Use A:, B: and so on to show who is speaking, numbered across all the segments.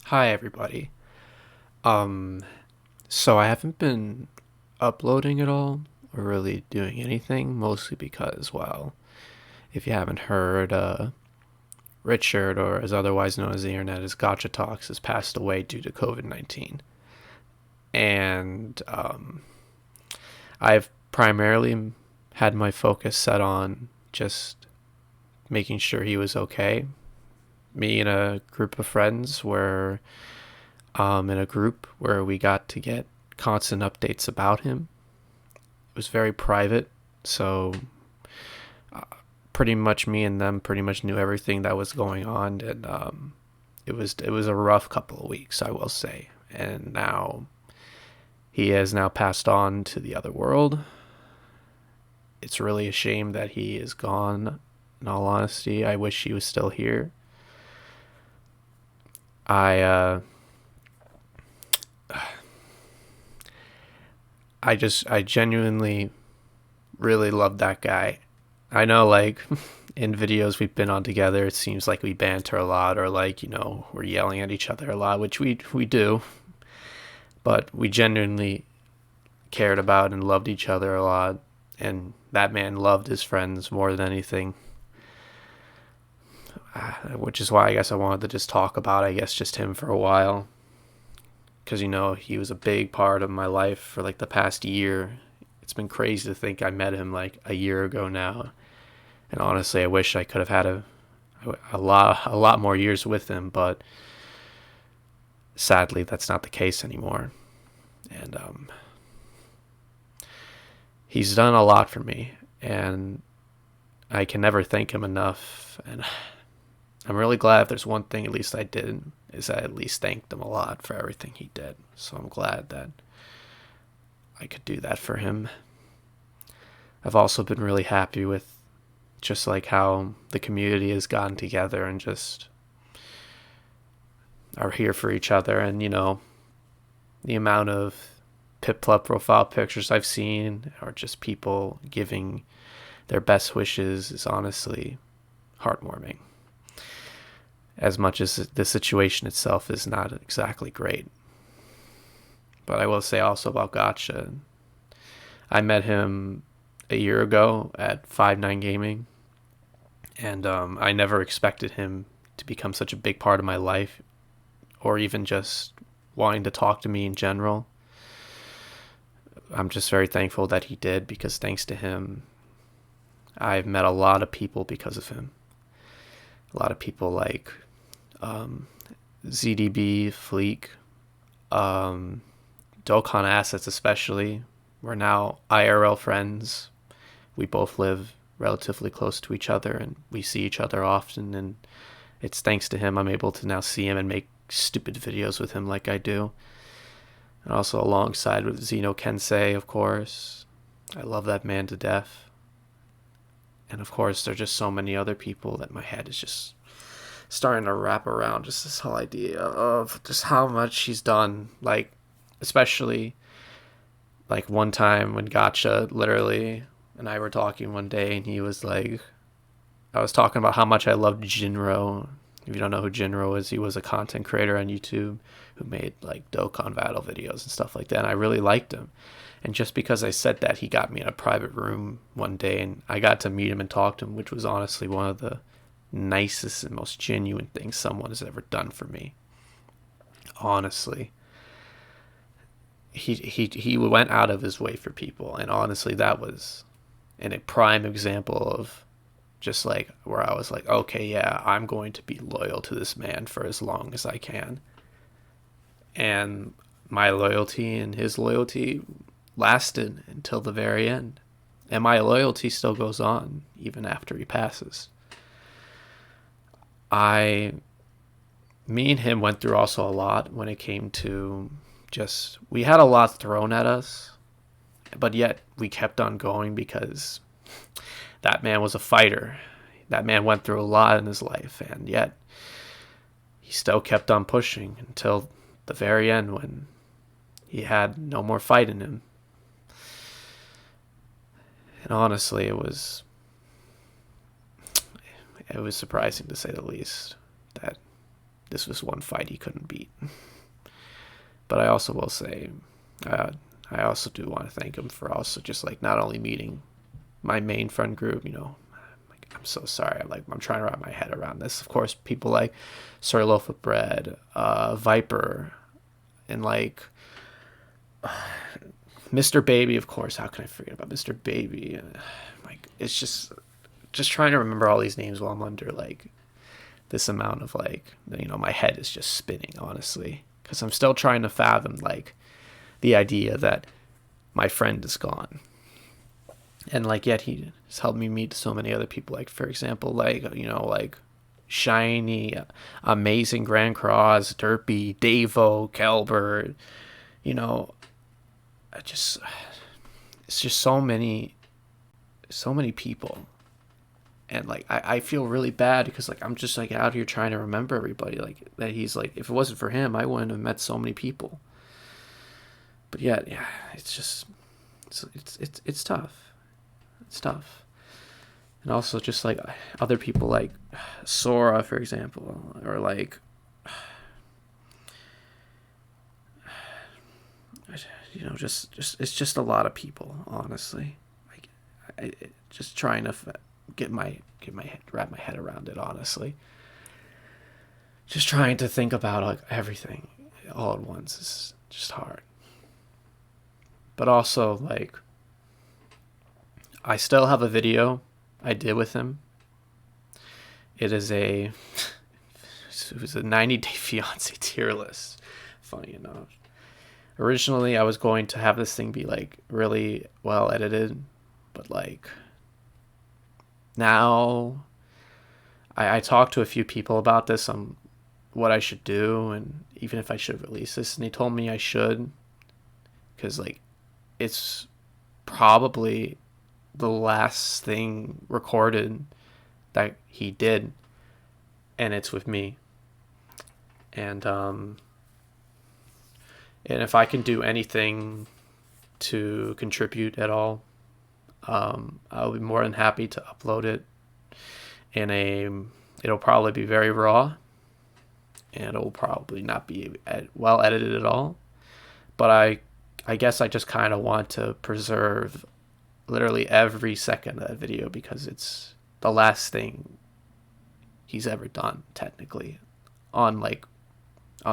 A: Hi everybody. Um, so I haven't been uploading at all or really doing anything, mostly because, well, if you haven't heard, Richard, or as otherwise known as the internet as Gacha Talks, has passed away due to COVID-19. And I've primarily had my focus set on just making sure he was okay. Me and a group of friends were in a group where we got to get constant updates about him. It was very private, so uh, pretty much me and them pretty much knew everything that was going on, and it was a rough couple of weeks, I will say. And now he has now passed on to the other world. It's really a shame that he is gone. In all honesty, I wish he was still here. I I genuinely really love that guy. I know, like, in videos we've been on together, it seems like we banter a lot, or like, we're yelling at each other a lot, which we do, but we genuinely cared about and loved each other a lot, and that man loved his friends more than anything, which is why I guess I wanted to just talk about, I guess, just him for a while, because he was a big part of my life for like the past year. It's been crazy to think I met him like a year ago now, and honestly, I wish I could have had a lot more years with him, but sadly, that's not the case anymore. And he's done a lot for me, and I can never thank him enough. And I'm really glad if there's one thing at least I did, is I at least thanked him a lot for everything he did. So I'm glad that I could do that for him. I've also been really happy with just like how the community has gotten together and just are here for each other. And the amount of Piplup profile pictures I've seen, or just people giving their best wishes, is honestly heartwarming. As much as the situation itself is not exactly great. But I will say also about Gotcha, I met him a year ago at 5-9 Gaming, and I never expected him to become such a big part of my life, or even just wanting to talk to me in general. I'm just very thankful that he did, because thanks to him, I've met a lot of people because of him. A lot of people like ZDB, Fleek, Dokkan Assets especially. We're now IRL friends. We both live relatively close to each other, and we see each other often, and it's thanks to him I'm able to now see him and make stupid videos with him like I do. And also alongside with Zeno Kensei, of course. I love that man to death. And of course, there are just so many other people that my head is just starting to wrap around, just this whole idea of just how much he's done. Like, especially like one time when Gacha literally and I were talking one day, and he was like, I was talking about how much I loved Jinro. If you don't know who Jinro is, he was a content creator on YouTube who made like Dokkan Battle videos and stuff like that. And I really liked him. And just because I said that, he got me in a private room one day, and I got to meet him and talk to him, which was honestly one of the nicest and most genuine things someone has ever done for me. Honestly, he went out of his way for people, and honestly, that was a prime example of just like where I was like, okay, yeah, I'm going to be loyal to this man for as long as I can. And my loyalty and his loyalty lasted until the very end. And my loyalty still goes on even after he passes. I Me and him went through also a lot when it came to just, we had a lot thrown at us, but yet we kept on going because that man was a fighter. That man went through a lot in his life, and yet he still kept on pushing until the very end when he had no more fight in him. And honestly, it was surprising to say the least that this was one fight he couldn't beat. But I also will say, I also do want to thank him for also just like not only meeting my main friend group, like, I'm so sorry. I'm trying to wrap my head around this. Of course, people like Sir Loaf of Bread, Viper, and like Mr. Baby, of course. How can I forget about Mr. Baby? Like, it's just trying to remember all these names while I'm under like this amount of like, my head is just spinning, honestly, because I'm still trying to fathom like the idea that my friend is gone. And like, yet he has helped me meet so many other people. Like, for example, like, like Shiny, Amazing Grand Cross, Derpy, Davo, Calbert, it's just so many people. And like, I feel really bad because like, I'm just like out here trying to remember everybody, like that he's like, if it wasn't for him, I wouldn't have met so many people. But yeah, it's just, it's tough. It's tough. And also just like other people like Sora, for example, or like, just it's just a lot of people, honestly. Like, just trying to wrap my head around it, honestly. Just trying to think about like everything all at once is just hard. But also like, I still have a video I did with him. It was a 90 Day Fiance tier list. Funny enough. Originally, I was going to have this thing be like really well edited, but like now I talked to a few people about this on what I should do and even if I should release this, and they told me I should, because like it's probably the last thing recorded that he did, and it's with me. And if I can do anything to contribute at all, I'll be more than happy to upload it it'll probably be very raw, and it'll probably not be well edited at all. But I guess I just kind of want to preserve literally every second of that video because it's the last thing he's ever done, technically, on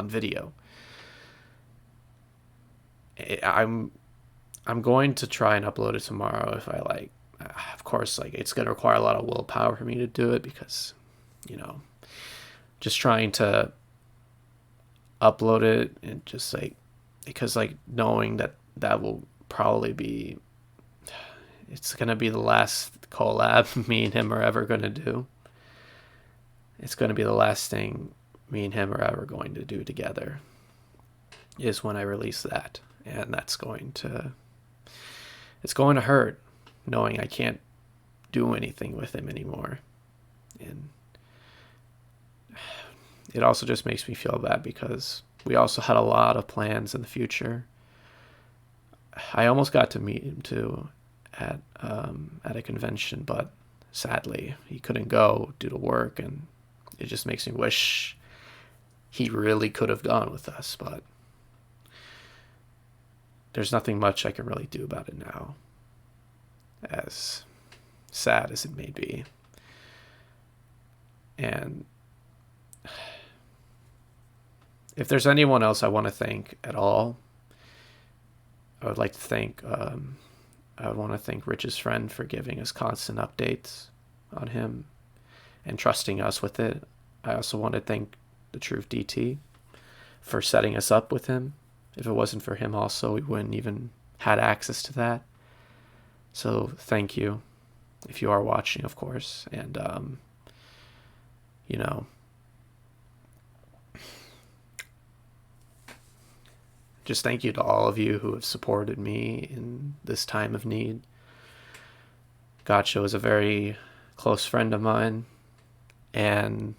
A: video. I'm going to try and upload it tomorrow if I like. Of course, like it's going to require a lot of willpower for me to do it because, just trying to upload it and just like, because like knowing that will probably be, it's going to be the last collab me and him are ever going to do. It's going to be the last thing me and him are ever going to do together is when I release that. And it's going to hurt knowing I can't do anything with him anymore. And it also just makes me feel bad because we also had a lot of plans in the future. I almost got to meet him too at a convention, but sadly he couldn't go due to work, and it just makes me wish he really could have gone with us, but there's nothing much I can really do about it now, as sad as it may be. And if there's anyone else I want to thank at all, I would like to thank I want to thank Rich's friend for giving us constant updates on him and trusting us with it. I also want to thank the Truth DT for setting us up with him. If it wasn't for him also, we wouldn't even had access to that. So thank you, if you are watching, of course. And, just thank you to all of you who have supported me in this time of need. Gacha is a very close friend of mine, and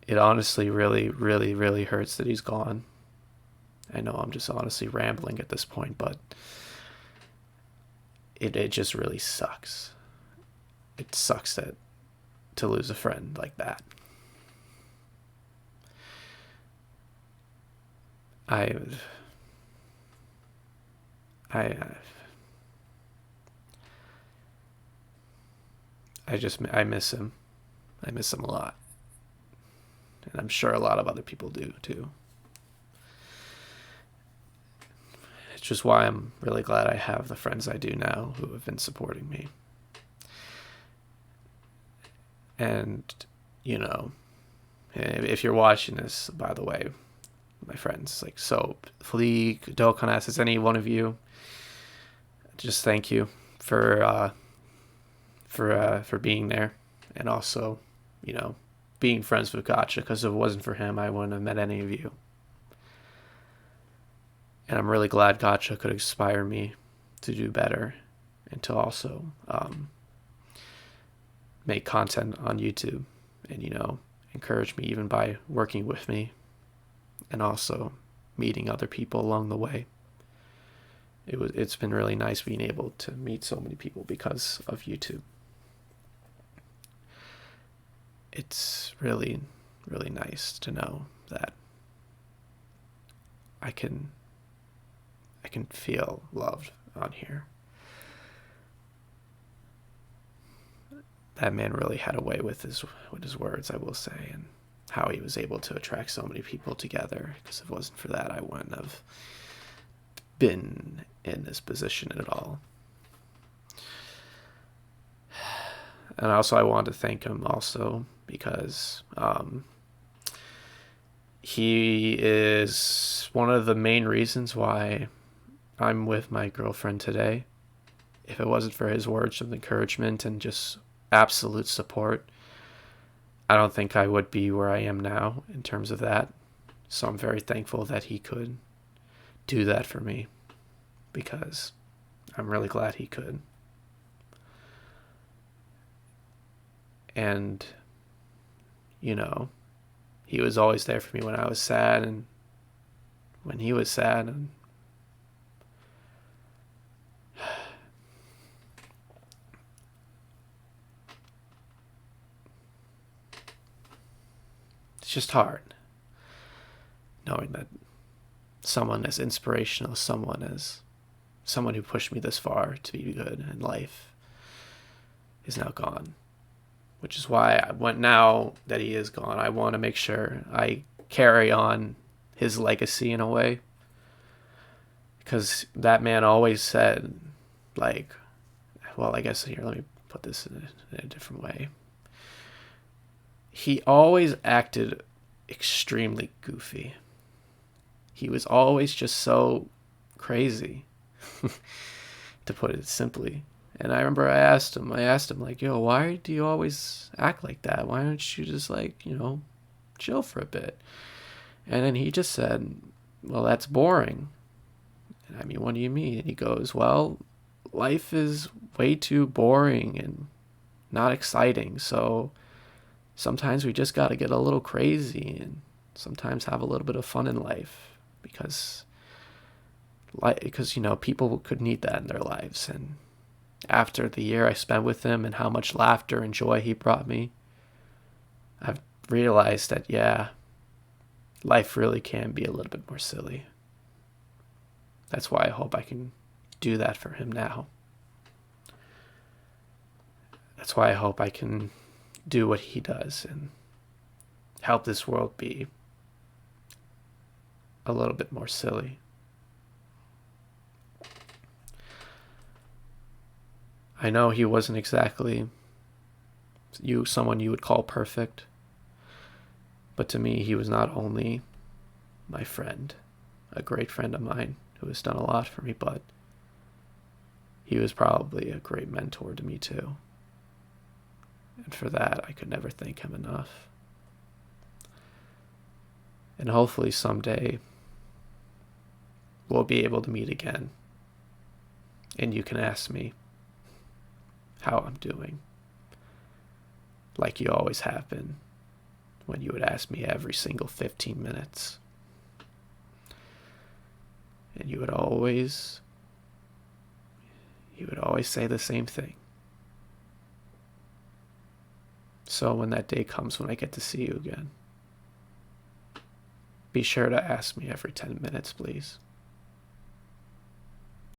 A: it honestly really, really, really hurts that he's gone. I know I'm just honestly rambling at this point, but it just really sucks. It sucks to lose a friend like that. I I I miss him. I miss him a lot, and I'm sure a lot of other people do too. It's just why I'm really glad I have the friends I do now who have been supporting me. And, you know, if you're watching this, by the way, my friends, like, so Fleek, Dokkan, is any one of you, just thank you for for being there, and also, you know, being friends with Gacha, because if it wasn't for him, I wouldn't have met any of you. And I'm really glad Gacha could inspire me to do better and to also make content on YouTube, and, you know, encourage me even by working with me and also meeting other people along the way. It's been really nice being able to meet so many people because of YouTube. It's really, really nice to know that I can feel loved on here. That man really had a way with his words, I will say, and how he was able to attract so many people together. Because if it wasn't for that, I wouldn't have been in this position at all. And also, I want to thank him also because he is one of the main reasons why I'm with my girlfriend today. If it wasn't for his words of encouragement and just absolute support, I don't think I would be where I am now in terms of that. So I'm very thankful that he could do that for me, because I'm really glad he could. And, you know, he was always there for me when I was sad and when he was sad. And it's just hard knowing that someone as inspirational, someone who pushed me this far to be good in life is now gone. Which is why now that he is gone, I want to make sure I carry on his legacy in a way. Because that man always said, like, well, I guess here, let me put this in a different way. He always acted extremely goofy. He was always just so crazy, to put it simply. And I remember I asked him, like, yo, why do you always act like that? Why don't you just, like, you know, chill for a bit? And then he just said, well, that's boring. And I mean, what do you mean? And he goes, well, life is way too boring and not exciting. So sometimes we just got to get a little crazy and sometimes have a little bit of fun in life, because you know, people could need that in their lives. And after the year I spent with him and how much laughter and joy he brought me, I've realized that, yeah, life really can be a little bit more silly. That's why I hope I can do that for him now. That's why I hope I can do what he does and help this world be a little bit more silly. I know he wasn't exactly someone you would call perfect, but to me, he was not only my friend, a great friend of mine who has done a lot for me, but he was probably a great mentor to me too. And for that, I could never thank him enough. And hopefully someday we'll be able to meet again, and you can ask me how I'm doing, like you always have been when you would ask me every single 15 minutes. And you would always say the same thing. So when that day comes when I get to see you again, Be sure to ask me every 10 minutes, please.